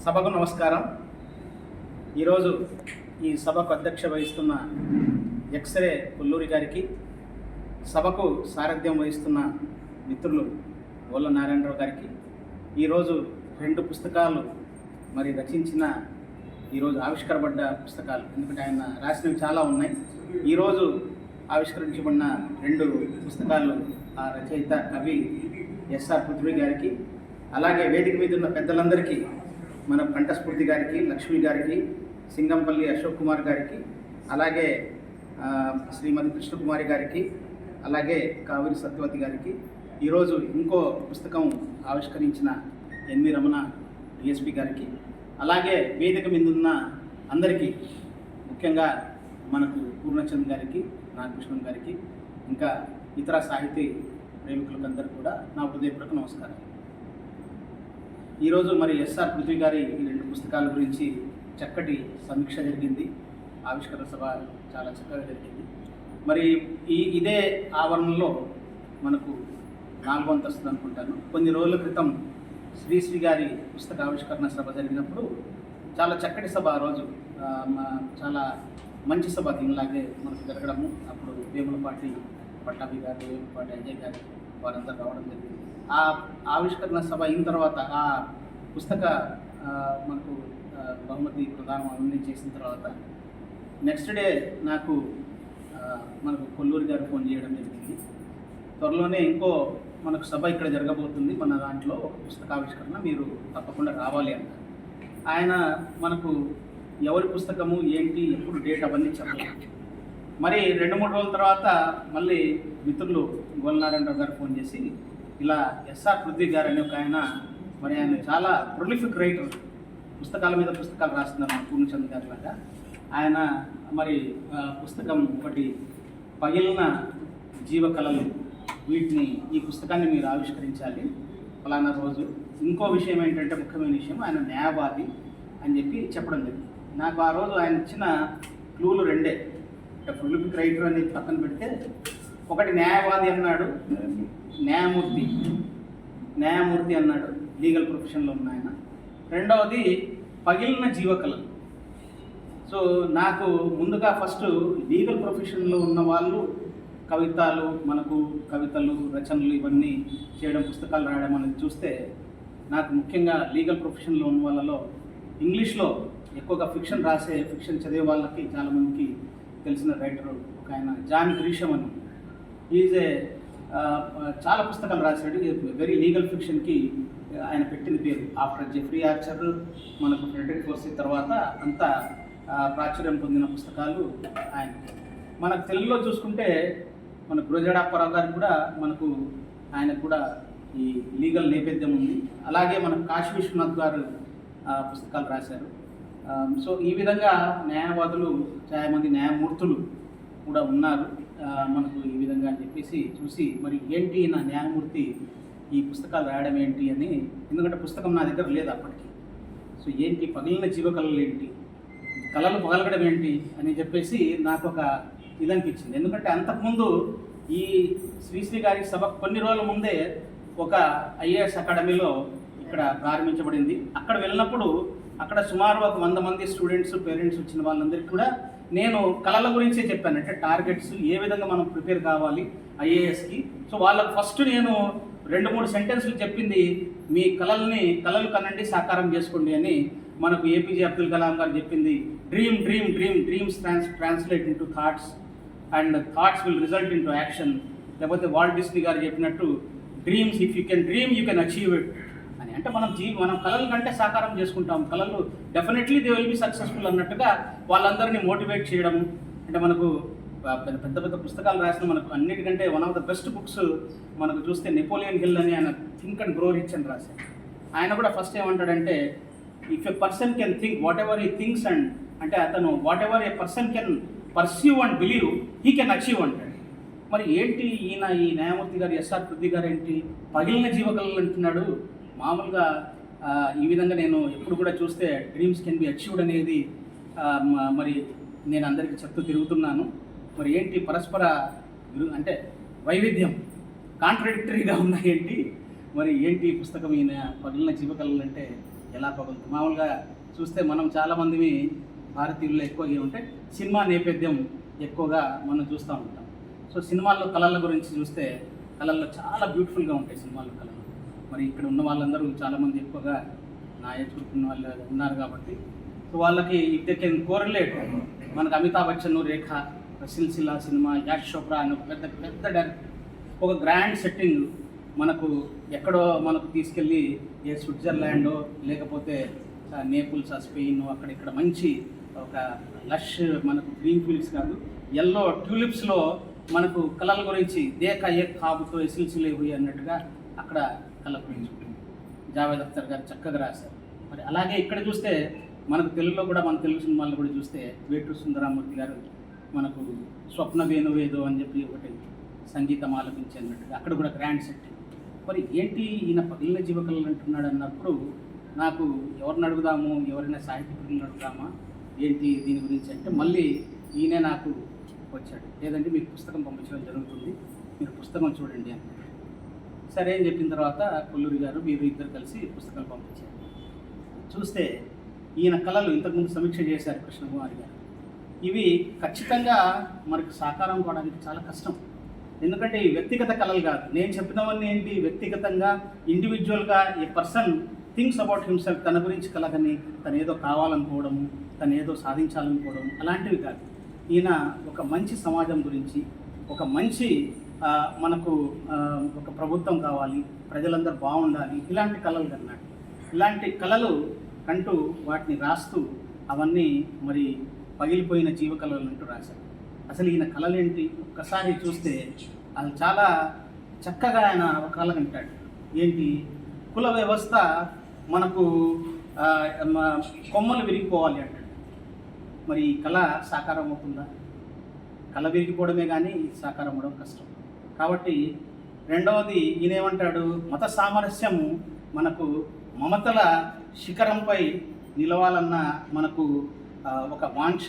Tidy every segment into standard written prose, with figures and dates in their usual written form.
సభకు నమస్కారం. ఈరోజు ఈ సభకు అధ్యక్ష వహిస్తున్న ఎక్స్రే కొల్లూరి గారికి, సభకు సారథ్యం వహిస్తున్న మిత్రులు గోళ్ళ నారాయణరావు గారికి, ఈరోజు 2 పుస్తకాలు రచించిన ఈరోజు ఆవిష్కరపడ్డ పుస్తకాలు, ఎందుకంటే ఆయన రాసినవి చాలా ఉన్నాయి. ఈరోజు ఆవిష్కరించబడిన 2 పుస్తకాలు ఆ రచయిత కవి ఎస్ఆర్ పృథ్వీ గారికి, అలాగే వేదిక మీద ఉన్న పెద్దలందరికీ, మన కంఠస్ఫూర్తి గారికి, లక్ష్మి గారికి, సింగంపల్లి అశోక్ కుమార్ గారికి, అలాగే శ్రీమతి కృష్ణకుమారి గారికి, అలాగే కావేరి సత్యవతి గారికి, ఈరోజు ఇంకో పుస్తకం ఆవిష్కరించిన ఎన్వి రమణ డిఎస్పి గారికి, అలాగే వేదిక మీద ఉన్న అందరికీ, ముఖ్యంగా మనకు పూర్ణచంద్ గారికి, నాగకృష్ణన్ గారికి, ఇంకా ఇతర సాహితీ ప్రేమికులందరికీ కూడా నా హృదయపూర్వక నమస్కారం. ఈరోజు ఎస్ఆర్ పృథ్వీ గారి ఈ 2 పుస్తకాల గురించి చక్కటి సమీక్ష జరిగింది. ఆవిష్కరణ సభ చాలా చక్కగా జరిగింది. ఇదే ఆవరణలో మనకు 4వ అంతస్తు అనుకుంటాను. కొన్ని రోజుల క్రితం శ్రీశ్రీ గారి పుస్తక ఆవిష్కరణ సభ జరిగినప్పుడు చాలా చక్కటి సభ, ఆ రోజు చాలా మంచి సభ దీనిలాగే మనకు జరగడము. అప్పుడు వేములపాటి పట్టాభి గారు, వేములపాటి అజయ్ గారు వారందరూ రావడం జరిగింది. ఆ ఆవిష్కరణ సభ అయిన తర్వాత ఆ పుస్తక మనకు బహుమతి ప్రదానం అన్నీ చేసిన తర్వాత నెక్స్ట్ డే నాకు మనకు కొల్లూరి గారు ఫోన్ చేయడం జరిగింది. త్వరలోనే ఇంకో మనకు సభ ఇక్కడ జరగబోతుంది, మన దాంట్లో ఒక పుస్తకావిష్కరణ, మీరు తప్పకుండా రావాలి అన్నారు. ఆయన మనకు ఎవరి పుస్తకము ఏంటి, ఎప్పుడు డేట్ అవన్నీ చెప్పలేదు. 2-3 రోజుల తర్వాత మళ్ళీ మిత్రులు గోల్నారాయణరావు గారు ఫోన్ చేసి, ఇలా ఎస్ఆర్ పృథ్వీ గారు అనే ఒక ఆయన, ఆయన చాలా ప్రొలిఫిక్ రైటర్, పుస్తకాల మీద పుస్తకాలు రాస్తున్నారు మన పూర్ణచంద్ గారి లాగా. ఆయన పుస్తకం ఒకటి పగిలిన జీవకళలు, వీటిని ఈ పుస్తకాన్ని మీరు ఆవిష్కరించాలి ఫలానా రోజు. ఇంకో విషయం ఏంటంటే, ముఖ్యమైన విషయం, ఆయన న్యాయవాది అని చెప్పి చెప్పడం జరిగింది. నాకు ఆ రోజు ఆయన ఇచ్చిన క్లూలు 2. ప్రొలిఫిక్ రైటర్ అనేది పక్కన పెడితే, ఒకటి న్యాయవాది అన్నాడు, న్యాయమూర్తి అన్నాడు, లీగల్ ప్రొఫెషన్లో ఉన్న ఆయన. రెండవది పగిలిన జీవకళలు. సో నాకు ముందుగా ఫస్ట్ లీగల్ ప్రొఫెషన్లో ఉన్న వాళ్ళు కవితలు, రచనలు ఇవన్నీ చేయడం, పుస్తకాలు రాయడం అనేది చూస్తే, నాకు ముఖ్యంగా లీగల్ ప్రొఫెషన్లో ఉన్న వాళ్ళలో ఇంగ్లీష్లో ఎక్కువగా ఫిక్షన్ చదివే వాళ్ళకి చాలామందికి తెలిసిన రైటర్ ఒక ఆయన జాన్ గ్రీషమ్ అని. ఈజ్ చాలా పుస్తకాలు రాశాడు. వెరీ లీగల్ ఫిక్షన్కి ఆయన పెట్టిన పేరు. ఆఫ్టర్ జెఫ్రీ ఆర్చర్, మనకు ఫ్రెడరిక్ ఫోర్సీ తర్వాత అంతా ప్రాచుర్యం పొందిన పుస్తకాలు ఆయన. మనకు తెలుగులో చూసుకుంటే మన గురజాడప్పారావు గారు కూడా ఆయనకు కూడా ఈ లీగల్ నేపథ్యం ఉంది. అలాగే మన కాశీ విశ్వనాథ్ గారు పుస్తకాలు రాశారు. సో ఈ విధంగా న్యాయవాదులు, చాలా మంది న్యాయమూర్తులు కూడా ఉన్నారు మనకు ఈ విధంగా అని చెప్పేసి చూసి, ఏంటి నా న్యాయమూర్తి ఈ పుస్తకాలు రాయడం ఏంటి అని, ఎందుకంటే పుస్తకం నా దగ్గర లేదు అప్పటికి. సో ఏంటి పగిలిన జీవకళలు ఏంటి, కళలు పగలగడం ఏంటి అని చెప్పేసి నాకు ఒక ఇది అనిపించింది. ఎందుకంటే అంతకుముందు ఈ శ్రీశ్రీ గారి సభ కొన్ని రోజుల ముందే ఒక ఐఏఎస్ అకాడమీలో ఇక్కడ ప్రారంభించబడింది. అక్కడ వెళ్ళినప్పుడు అక్కడ సుమారు ఒక 100 మంది స్టూడెంట్స్, పేరెంట్స్ వచ్చిన వాళ్ళందరికీ కూడా నేను కళల గురించే చెప్పాను. అంటే టార్గెట్స్, ఏ విధంగా మనం ప్రిపేర్ కావాలి ఐఏఎస్కి. సో వాళ్ళకు ఫస్ట్ నేను 2-3 సెంటెన్స్లు చెప్పింది, మీ కళలు కనండి, సాకారం చేసుకోండి అని. మనకు ఏపీజే అబ్దుల్ కలాం గారు చెప్పింది, dreams translate into thoughts and thoughts will result into action. లేకపోతే వాల్ట్ డిస్నీ గారు చెప్పినట్టు, dreams if you can dream you can achieve it అని. అంటే మనం కళల కంటే సాకారం చేసుకుంటాం, కళలు definitely they will be successful అన్నట్టుగా వాళ్ళందరినీ మోటివేట్ చేయడం. అంటే మనకు పెద్ద పుస్తకాలు రాసిన, మనకు అన్నిటికంటే one of the best books మనకు చూస్తే నెపోలియన్ హిల్ అని ఆయన థింక్ అండ్ గ్రో రిచ్ అని రాశారు. ఆయన కూడా ఫస్ట్ ఏమంటాడంటే, if a person can think what ever he thinks and, అంటే అతను what ever A person can perceive and believe he can achieve అంటాడు. ఏంటి ఈ న్యాయమూర్తి గారు, ఎస్ఆర్ పృథ్వీ గారు ఏంటి పగిలిన జీవకళలు అంటున్నాడు. మామూలుగా ఈ విధంగా నేను ఎప్పుడు కూడా చూస్తే డ్రీమ్స్ కెన్ బి అచీవ్డ్ అనేది నేను అందరికీ చెప్తూ తిరుగుతున్నాను. ఏంటి పరస్పర అంటే వైవిధ్యం, కాంట్రడిక్టరీగా ఉన్నాయేంటి, ఏంటి పుస్తకం ఈయన పగిలిన జీవకళలు అంటే ఎలా పగులుతుంది. మామూలుగా చూస్తే మనం చాలామందివి భారతీయుల్లో ఎక్కువగా ఉంటే సినిమా నేపథ్యం ఎక్కువగా మనం చూస్తూ ఉంటాం. సో సినిమాల్లో కళల గురించి చూస్తే కళల్లో చాలా బ్యూటిఫుల్గా ఉంటాయి సినిమాల్లో కళలు. మరి ఇక్కడ ఉన్న వాళ్ళందరూ చాలామంది ఎక్కువగా నా ఏజ్ గ్రూప్ ఉన్న వాళ్ళు ఉన్నారు కాబట్టి సో వాళ్ళకి ఇఫ్ దే కెన్ కోరిలేట్ మనకు అమితాబ్ బచ్చన్, రేఖ, సిల్సిలా సినిమా, యాష్ చోప్రా అని ఒక పెద్ద పెద్ద డైరెక్టర్ ఒక గ్రాండ్ సెట్టింగ్ మనకు ఎక్కడో మనకు తీసుకెళ్ళి ఏ స్విట్జర్లాండో లేకపోతే నేపుల్స్, స్పెయిన్ అక్కడ ఇక్కడ మంచి ఒక లష్ మనకు గ్రీన్ ఫీల్డ్స్ కాదు ఎల్లో ట్యూలిప్స్లో మనకు కళల గురించి దేకా ఏ కాబుతో సిల్సిలే హుయి అన్నట్టుగా అక్కడ కళ గురించి ఉంటుంది. జావేద్ అఖ్తర్ గారు చక్కగా రాశారు. మరి అలాగే ఇక్కడ చూస్తే మనకు తెలుగులో కూడా మన తెలుగు సినిమాల్లో కూడా చూస్తే వేటూరు సుందరరామూర్తి గారు మనకు స్వప్న వేణువేదో అని చెప్పి ఒకటి సంగీతం ఆలపించినట్టుగా అక్కడ కూడా గ్రాండ్ సెట్టింగ్. మరి ఏంటి ఈయన పగిలిన జీవకళలు అంటున్నాడు అన్నప్పుడు నాకు ఎవరిని అడుగుదాము, ఎవరైనా సాహిత్యకులను అడుగుదామా ఏంటి దీని గురించి అంటే మళ్ళీ ఈయనే నాకు వచ్చాడు. లేదంటే మీకు పుస్తకం పంపించడం జరుగుతుంది, మీరు పుస్తకం చూడండి అని. సరే అని చెప్పిన తర్వాత కొల్లూరి గారు మీరు ఇద్దరు కలిసి పుస్తకాలు పంపించారు. చూస్తే ఈయన కళలు ఇంతకుముందు సమీక్ష చేశారు కృష్ణకుమారి గారు. ఇవి ఖచ్చితంగా మనకు సాకారం కావడానికి చాలా కష్టం. ఎందుకంటే ఈ వ్యక్తిగత కళలు కాదు. నేను చెప్పినవన్నీ ఏంటి వ్యక్తిగతంగా ఇండివిజువల్గా ఏ పర్సన్ థింగ్స్ అబౌట్ హిమ్సెల్ఫ్, తన గురించి కలగని, తను ఏదో కావాలనుకోవడము, తను ఏదో సాధించాలనుకోవడం అలాంటివి కాదు. ఈయన ఒక మంచి సమాజం గురించి, ఒక మంచి మనకు ఒక ప్రభుత్వం కావాలి, ప్రజలందరూ బాగుండాలి, ఇలాంటి కళలు కన్నాడు. ఇలాంటి కళలు కంటూ వాటిని రాస్తూ అవన్నీ మరి పగిలిపోయిన జీవకళలు అంటూ రాశారు. అసలు ఈయన కళలేంటి ఒక్కసారి చూస్తే అది చాలా చక్కగా ఆయన ఒక కళ కంటాడు. ఏంటి కుల వ్యవస్థ మనకు కొమ్మలు విరిగిపోవాలి అంటాడు. మరి ఈ కళ సాకారం అవుతుందా? కళ విరిగిపోవడమే కానీ సాకారం అవ్వడం కష్టం. కాబట్టి రెండవది ఈయనేమంటాడు, మత సామరస్యము మనకు మమతల శిఖరంపై నిలవాలన్న మనకు ఒక వాంఛ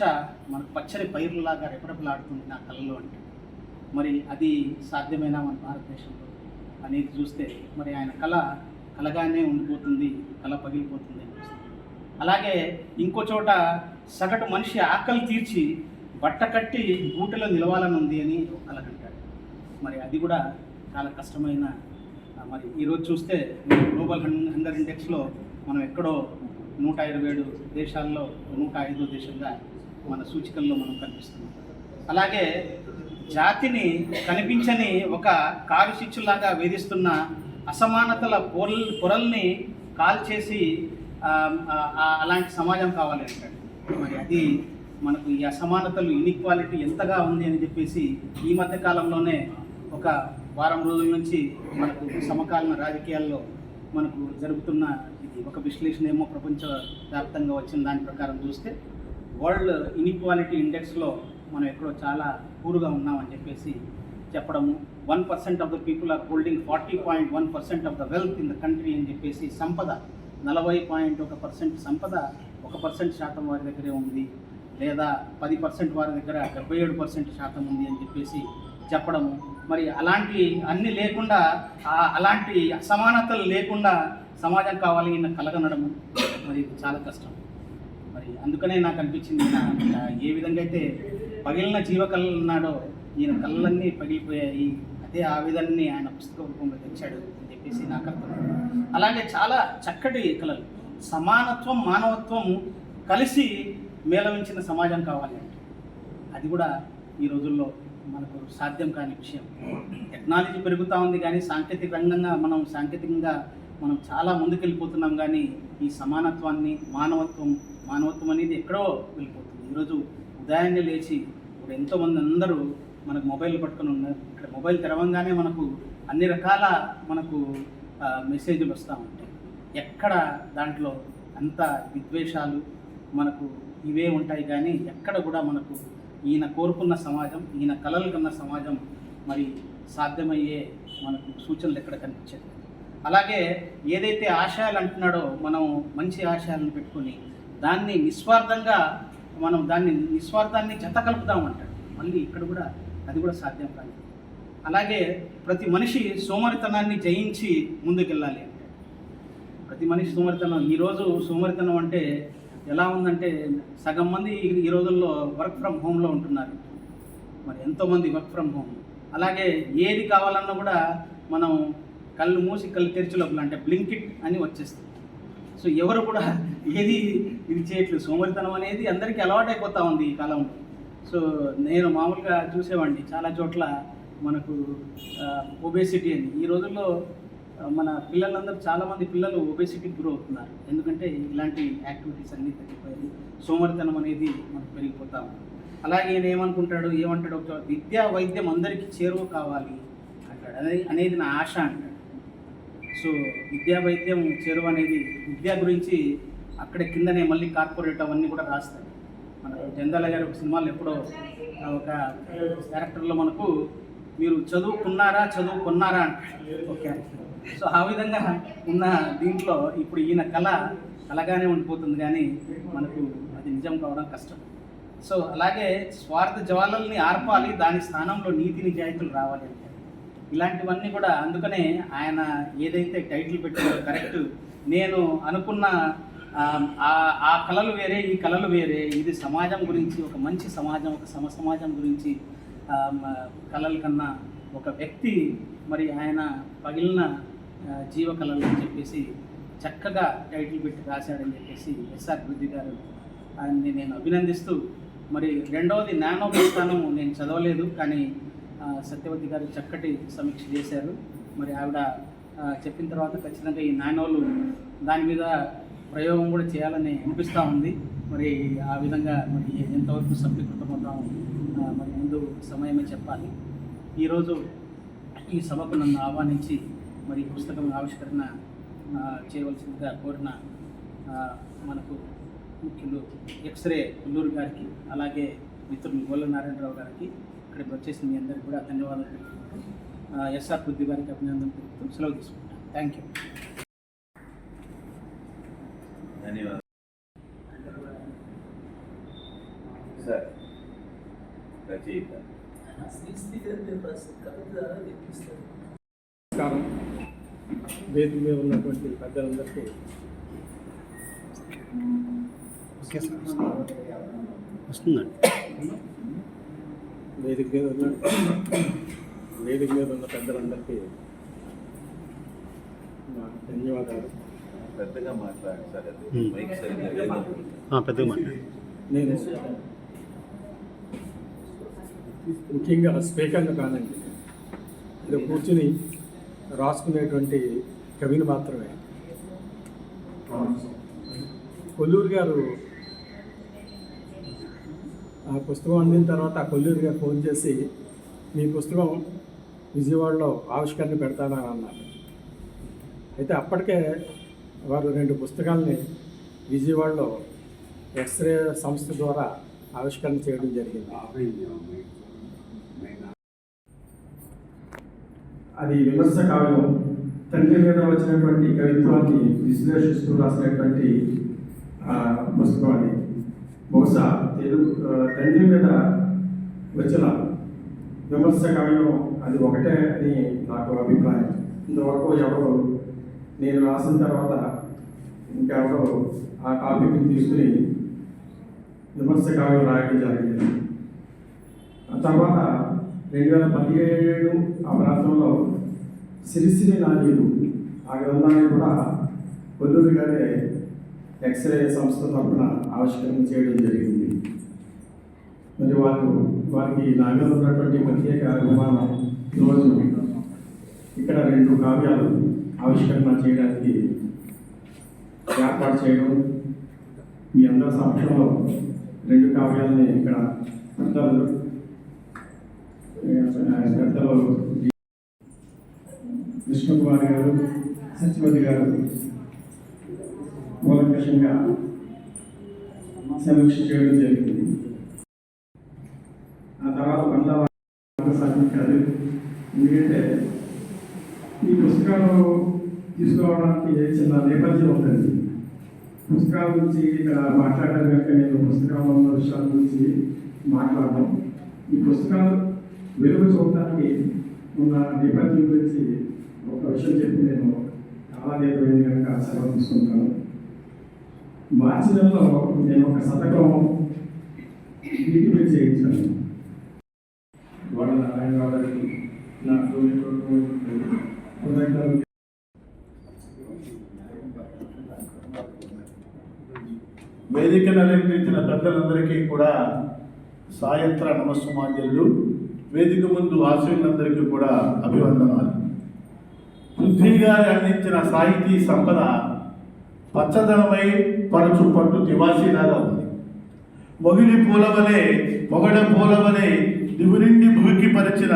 మనకు పచ్చని పైరులాగా రెపరెపలాడుతుంది నా కళలో అంటే. మరి అది సాధ్యమేనా మన భారతదేశంలో అనేది చూస్తే మరి ఆయన కళ కలగానే ఉండిపోతుంది, కళ పగిలిపోతుంది అనిపిస్తుంది. అలాగే ఇంకో చోట సగటు మనిషి ఆకలి తీర్చి బట్ట కట్టి గూటలో నిలవాలని ఉంది అని ఒక కళ కంటాడు. మరి అది కూడా చాలా కష్టమైన. మరి ఈరోజు చూస్తే గ్లోబల్ హంగర్ ఇండెక్స్లో మనం ఎక్కడో 127 దేశాల్లో 105వ దేశంగా మన సూచికల్లో మనం కనిపిస్తున్నాం. అలాగే జాతిని కనిపించని ఒక కారు చిచ్చులాగా వేధిస్తున్న అసమానతల పొరల్ని కాల్చేసి అలాంటి సమాజం కావాలి అంటాడు. మరి అది మనకు ఈ అసమానతలు ఇన్ఈక్వాలిటీ ఎంతగా ఉంది అని చెప్పేసి ఈ మధ్య కాలంలోనే ఒక వారం రోజుల నుంచి మనకు సమకాలీన రాజకీయాల్లో మనకు జరుగుతున్న ఇది ఒక విశ్లేషణ ఏమో ప్రపంచవ్యాప్తంగా వచ్చిన దాని ప్రకారం చూస్తే వరల్డ్ ఇన్ఈక్వాలిటీ ఇండెక్స్లో మనం ఎక్కడో చాలా పూర్గా ఉన్నామని చెప్పేసి చెప్పడము. 1% of the people are holding 40.1% of the wealth in the country అని చెప్పేసి సంపద 40.1% సంపద 1% వారి దగ్గరే ఉంది, లేదా 10% వారి దగ్గర 77% ఉంది అని చెప్పేసి చెప్పడము. మరి అలాంటి అన్నీ లేకుండా అలాంటి అసమానతలు లేకుండా సమాజం కావాలి ఈయన కలగనడము మరి చాలా కష్టం. మరి అందుకనే నాకు అనిపించింది ఈయన ఏ విధంగా అయితే పగిలిన జీవకళలు ఉన్నాడో ఈయన కళ్ళన్నీ పగిలిపోయాయి, అదే ఆ విధాన్ని ఆయన పుస్తక రూపంలో తెచ్చాడు అని చెప్పేసి నాకు అర్థమైంది. అలాగే చాలా చక్కటి కళలు, సమానత్వం మానవత్వం కలిసి మేళవించిన సమాజం కావాలి అంటే అది కూడా ఈ రోజుల్లో మనకు సాధ్యం కాని విషయం. టెక్నాలజీ పెరుగుతూ ఉంది కానీ సాంకేతికంగా మనం చాలా ముందుకెళ్ళిపోతున్నాం కానీ ఈ సమానత్వాన్ని మానవత్వం అనేది ఎక్కడో వెళ్ళిపోతుంది. ఈరోజు ఉదయాన్నే లేచి ఇప్పుడు ఎంతోమంది అందరూ మనకు మొబైల్ పట్టుకొని ఉన్నారు. ఇక్కడ మొబైల్ తెరవంగానే మనకు అన్ని రకాల మనకు మెసేజ్లు వస్తూ ఉంటాయి. ఎక్కడ దాంట్లో అంత విద్వేషాలు మనకు ఇవే ఉంటాయి కానీ ఎక్కడ కూడా మనకు ఈయన కోరుకున్న సమాజం, ఈయన కలలు కన్న సమాజం మరి సాధ్యమయ్యే మనకు సూచనలు ఎక్కడ కనిపించదు. అలాగే ఏదైతే ఆశయాలు అంటున్నాడో మనం మంచి ఆశయాలను పెట్టుకొని దాన్ని నిస్వార్థాన్ని జత కలుపుదామంటాడు. మళ్ళీ ఇక్కడ కూడా అది కూడా సాధ్యం కాదు. అలాగే ప్రతి మనిషి సోమరితనాన్ని జయించి ముందుకెళ్ళాలి అంటే ప్రతి మనిషి సోమరితనం. ఈరోజు సోమరితనం అంటే ఎలా ఉందంటే సగం మంది ఈ రోజుల్లో వర్క్ ఫ్రమ్ హోమ్లో ఉంటున్నారు. మరి ఎంతోమంది వర్క్ ఫ్రమ్ హోమ్. అలాగే ఏది కావాలన్నా కూడా మనం కళ్ళు మూసి కళ్ళు తెరిచి లోపల అంటే బ్లింకిట్ అని వచ్చేస్తుంది. సో ఎవరు కూడా ఏది ఇది చేయట్లేదు. సోమరితనం అనేది అందరికీ అలవాటైపోతూ ఉంది ఈ కాలంలో. సో నేను మామూలుగా చూసేవాడిని చాలా చోట్ల మనకు ఒబేసిటీ అని. ఈ రోజుల్లో మన పిల్లలందరూ చాలామంది పిల్లలు ఒబేసిటీకి గురి అవుతున్నారు. ఎందుకంటే ఇలాంటి యాక్టివిటీస్ అన్నీ తగ్గిపోయి సోమరితనం అనేది మనకు పెరిగిపోతా ఉంది. అలాగే ఈయన ఏమంటాడు ఒక విద్యా వైద్యం అందరికీ చేరువ కావాలి అంటాడు. అనేది నా ఆశ అంటాడు. సో విద్యా వైద్యం చేరువ అనేది విద్య గురించి అక్కడే కిందనే మళ్ళీ కార్పొరేట్ అవన్నీ కూడా రాస్తాడు. మన జంధ్యాల గారి ఒక సినిమాలో ఎప్పుడో ఒక క్యారెక్టర్లో మనకు మీరు చదువుకున్నారా అంటాడు. ఓకే. సో ఆ విధంగా ఉన్న దీంట్లో ఇప్పుడు ఈయన కళ కలగానే ఉండిపోతుంది, కానీ మనకు అది నిజం కావడం కష్టం. సో అలాగే స్వార్థ జ్వాలల్ని ఆర్పాలి, దాని స్థానంలో నీతి నిజాయితీలు రావాలి అంటే ఇలాంటివన్నీ కూడా. అందుకనే ఆయన ఏదైతే టైటిల్ పెట్టారో కరెక్ట్. నేను అనుకున్న ఆ కళలు వేరే, ఈ కళలు వేరే. ఇది సమాజం గురించి, ఒక మంచి సమాజం, ఒక సమాజం గురించి కళల కన్నా ఒక వ్యక్తి మరి ఆయన పగిలిన జీవ కళలు అని చెప్పేసి చక్కగా టైటిల్ పెట్టి రాశాడని చెప్పేసి ఎస్ఆర్ పృథ్వీ గారు ఆయన్ని నేను అభినందిస్తూ, మరి రెండవది నానోబెల్ స్థానం నేను చదవలేదు, కానీ సత్యవతి గారు చక్కటి సమీక్ష చేశారు. మరి ఆవిడ చెప్పిన తర్వాత ఖచ్చితంగా ఈ నానోలు దాని మీద ప్రయోగం కూడా చేయాలని అనిపిస్తూ ఉంది. మరి ఆ విధంగా మరి ఎంతవరకు సఫలీకృతమవుతాం మరి ముందు సమయమే చెప్పాలి. ఈరోజు ఈ సభకు నన్ను ఆహ్వానించి మరి పుస్తకం ఆవిష్కరణ చేయవలసిందిగా కోరిన మనకు ముఖ్యులు ఎక్స్రే కొల్లూరు గారికి, అలాగే మిత్రులు గోళ్ళ నారాయణరావు గారికి, ఇక్కడికి వచ్చేసిన మీ అందరికీ కూడా ధన్యవాదాలు తెలుపుకుంటూ ఎస్ఆర్ పృథ్వీ గారికి అభినందనలు తెలుపుతూ సెలవు తీసుకుంటాను. Thank you. ధన్యవాదాలు సార్. రచయిత నమస్కారం. వేదిక మీద ఉన్నటువంటి పెద్దలందరికీ వస్తుందండి. వేదిక మీద ఉన్న పెద్దలందరికీ నా ధన్యవాదాలు. పెద్దగా మాట్లాడండి సార్. అది మైక్ సరిగ్గా లేదు. పెద్దగా మాట్లాడండి. నేను ముఖ్యంగా స్పీకర్ను కానండి, ఇది కూర్చుని రాసుకునేటువంటి కవిని మాత్రమే. కొల్లూరు గారు ఆ పుస్తకం అందిన తర్వాత ఆ కొల్లూరు గారు ఫోన్ చేసి మీ పుస్తకం విజయవాడలో ఆవిష్కరణ పెడతానని అన్నారు. అయితే అప్పటికే వారు 2 పుస్తకాలని విజయవాడలో ఎక్స్రే సంస్థ ద్వారా ఆవిష్కరణ చేయడం జరిగింది. అది విమర్శ కావ్యం. తండ్రి మీద వచ్చినటువంటి కవిత్వాన్ని విశ్లేషిస్తూ రాసినటువంటి పుస్తకం అది. బహుశా తండ్రి మీద వచ్చిన విమర్శ కావ్యం అది ఒకటే అని నాకు అభిప్రాయం. ఇంతవరకు ఎవరు నేను రాసిన తర్వాత ఇంకెవరు ఆ టాపిక్ని తీసుకుని విమర్శ కావ్యం రాయడం జరిగింది. ఆ తర్వాత 2017 ఆ ప్రాంతంలో సిరిసిరి నాణ్యులు ఆ గ్రంథాన్ని కూడా కొల్లూరు గారే ఎక్స్రే సంస్థ తరఫున ఆవిష్కరణ చేయడం జరిగింది. మరి వారికి నా మీద ఉన్నటువంటి ప్రత్యేక అభిమానం ఈరోజు ఇక్కడ 2 కావ్యాలు ఆవిష్కరణ చేయడానికి ఏర్పాటు చేయడం, మీ అందరి సమక్షంలో 2 కావ్యాలని ఇక్కడ పెద్దలు విష్ణుకుమార్ గారు, సత్యవతి గారు మూలకషంగా సమీక్ష చేయడం జరిగింది. ఆ తర్వాత సాధించారు. ఎందుకంటే ఈ పుస్తకాలు తీసుకోవడానికి చిన్న నేపథ్యం ఉంటుంది. పుస్తకాల గురించి ఇక్కడ మాట్లాడాలి కనుక నేను పుస్తకాల్లో ఉన్న విషయాల గురించి మాట్లాడడం, ఈ పుస్తకాలు వెలుగు చూడటానికి ఉన్న నేపథ్యం గురించి ఒక విషయం చెప్పి నేను ఆరాధ్యమైన కనుక సెలవు తీసుకుంటాను. మార్చి నెలలో నేను ఒక శతకం ఇంటిపై చేయించాను. వాళ్ళ నారాయణరావు గారికి నా కృతజ్ఞతలు. వేదికను అలంకరించిన పెద్దలందరికీ కూడా సాయంత్ర నమస్సుమాంజలు. వేదిక ముందు ఆశయులందరికీ కూడా అభివందనాలు. పృథ్వీ గారు అందించిన సాహితీ సంపద పచ్చదనమై పరచు పట్టు తివాసీలాగా ఉంది. మొగిలి పూలవలే పొగడ పూలవలే దివునిండి భూమికి పరిచిన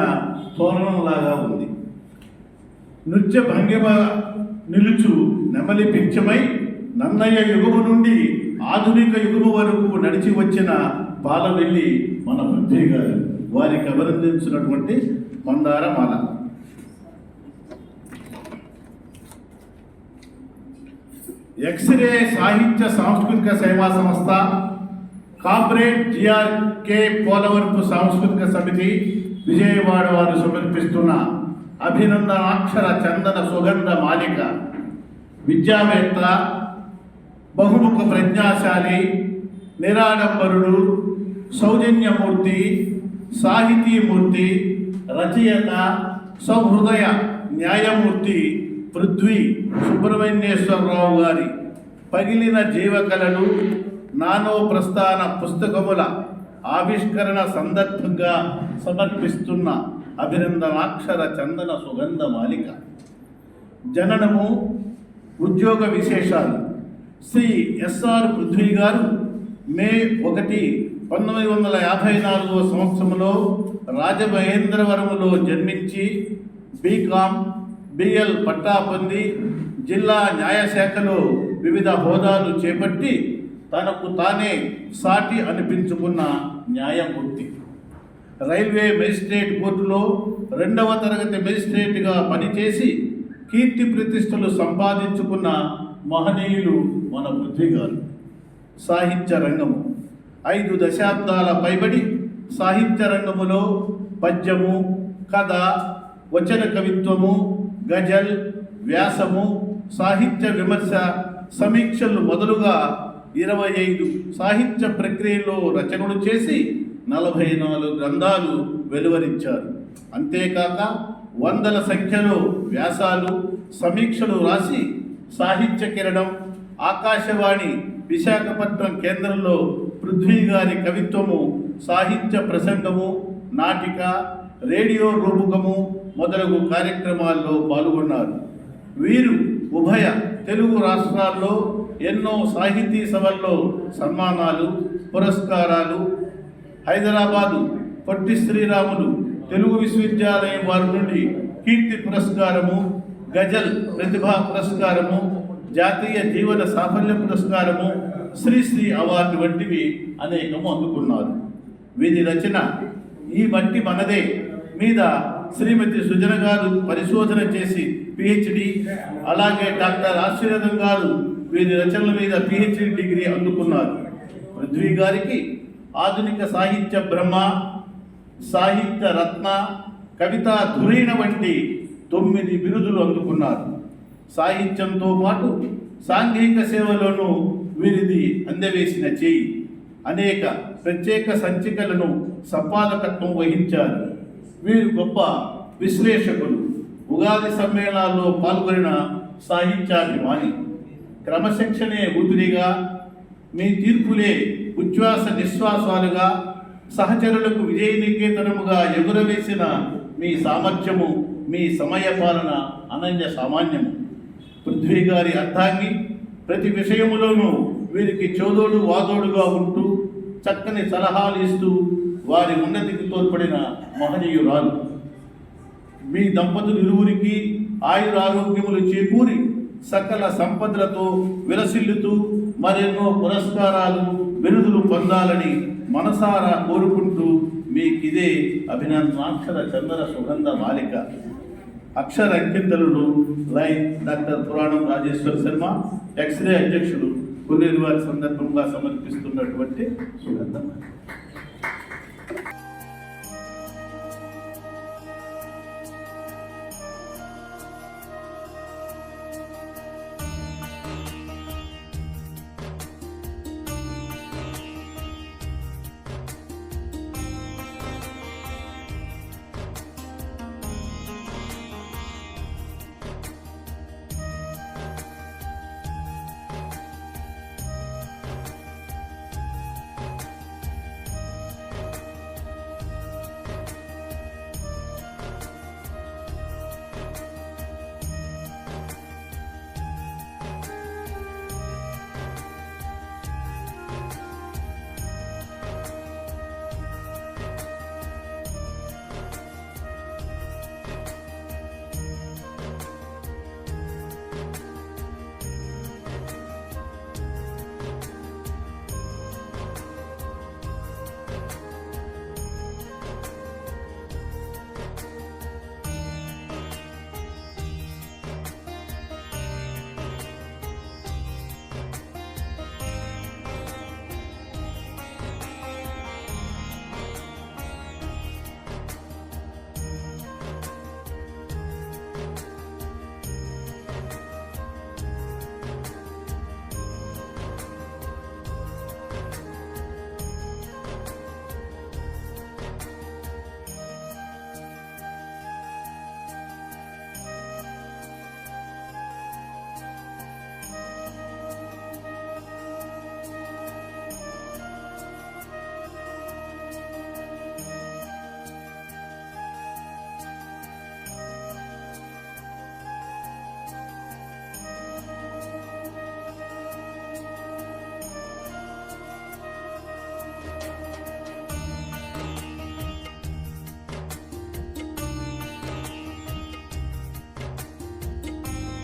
తోరణంలాగా ఉంది. నృత్య భంగిమ నిలుచు నెమలి పింఛమై నన్నయ్య యుగము నుండి ఆధునిక యుగము వరకు నడిచి వచ్చిన బాలవెల్లి మన పృథ్వీ గారు. వారికి అభినందించినటువంటి మందారమాల. ఎక్స్రే సాహిత్య సాంస్కృతిక సేవా సంస్థ, కార్పొరేట్ జిఆర్కే పోలవరపు సాంస్కృతిక సమితి విజయవాడ వారు సమర్పిస్తున్న అభినందనాక్షర చందన సుగంధ మాలిక. విద్యావేత్త, బహుముఖ ప్రజ్ఞాశాలి, నిరాడంబరుడు, సౌజన్యమూర్తి, సాహితీమూర్తి, రచయిత, సౌహృదయ న్యాయమూర్తి పృథ్వీ సుబ్రహ్మణ్యేశ్వరరావు గారి పగిలిన జీవకళలు నానో ప్రస్థాన పుస్తకముల ఆవిష్కరణ సందర్భంగా సమర్పిస్తున్న అభినందనాక్షర చందన సుగంధ మాలిక. జననము, ఉద్యోగ విశేషాలు. శ్రీ ఎస్ఆర్ పృథ్వీ గారు మే 1, 1954 సంవత్సరంలో రాజమహేంద్రవరములో జన్మించి బీకాం, బిఎల్ పట్టా పొంది జిల్లా న్యాయశాఖలో వివిధ హోదాలు చేపట్టి తనకు తానే సాటి అనిపించుకున్న న్యాయమూర్తి. రైల్వే మెజిస్ట్రేట్ కోర్టులో 2వ తరగతి మెజిస్ట్రేట్గా పనిచేసి కీర్తి ప్రతిష్టలు సంపాదించుకున్న మహనీయులు మన పృథ్వీ గారు. సాహిత్య రంగము 5 దశాబ్దాల పైబడి సాహిత్య రంగములో పద్యము, కథ, వచన కవిత్వము, గజల్, వ్యాసము, సాహిత్య విమర్శ, సమీక్షలు మొదలుగా 25 సాహిత్య ప్రక్రియలో రచనలు చేసి 44 గ్రంథాలు వెలువరించారు. అంతేకాక వందల సంఖ్యలో వ్యాసాలు, సమీక్షలు రాసి సాహిత్య కిరణం, ఆకాశవాణి విశాఖపట్నం కేంద్రంలో పృథ్వీ గారి కవిత్వము, సాహిత్య ప్రసంగము, నాటిక, రేడియో రూపకము మొదలగు కార్యక్రమాల్లో పాల్గొన్నారు. వీరు ఉభయ తెలుగు రాష్ట్రాల్లో ఎన్నో సాహితీ సభల్లో సన్మానాలు, పురస్కారాలు. హైదరాబాదు పొట్టి శ్రీరాములు తెలుగు విశ్వవిద్యాలయం వారి నుండి కీర్తి పురస్కారము, గజల్ ప్రతిభా పురస్కారము, జాతీయ జీవన సాఫల్య పురస్కారము, శ్రీశ్రీ అవార్డు వంటివి అనేకము అందుకున్నారు. వీరి రచన ఈ మట్టి మనదే మీద శ్రీమతి సుజన గారు పరిశోధన చేసి పిహెచ్డి, అలాగే డాక్టర్ ఆశీర్వాదం గారు వీరి రచనల మీద పిహెచ్డి డిగ్రీ అందుకున్నారు. పృథ్వీ గారికి ఆధునిక సాహిత్య బ్రహ్మ, సాహిత్య రత్న, కవితా ధురీణ వంటి 9 బిరుదులు అందుకున్నారు. సాహిత్యంతో పాటు సాంఘిక సేవలోనూ వీరిది అందవేసిన చేయి. అనేక ప్రత్యేక సంచికలను సంపాదకత్వం వహించారు. వీరు గొప్ప విశ్లేషకులు, ఉగాది సమ్మేళనాల్లో పాల్గొనిన సాహిత్యాభిమాని. క్రమశిక్షణే ఊపిరిగా, మీ తీర్పులే ఉచ్ఛ్వాస నిశ్వాసాలుగా, సహచరులకు విజయనికేతనముగా ఎగురవేసిన మీ సామర్థ్యము, మీ సమయపాలన అనన్య సామాన్యము. పృథ్వీ గారి అర్థాంగి ప్రతి విషయములోనూ వీరికి చోదోడు వాదోడుగా ఉంటూ చక్కని సలహాలు ఇస్తూ వారి ఉన్నతికి తోడ్పడిన మహనీయురాలు. మీ దంపతులు ఇరువురికి ఆయురారోగ్యములు చేకూరి సకల సంపదలతో విలసిల్లుతూ మరెన్నో పురస్కారాలు, బిరుదులు పొందాలని మనసారా కోరుకుంటూ మీకిదే అభినందనాక్షర చందన సుగంధ మాలిక. అక్షర అంకింతలు లైన్ డాక్టర్ పురాణం రాజేశ్వర శర్మ, ఎక్స్రే అధ్యక్షులు, కొల్లేరు వారి సందర్భంగా సమర్పిస్తున్నటువంటి సుగంధ మాలిక.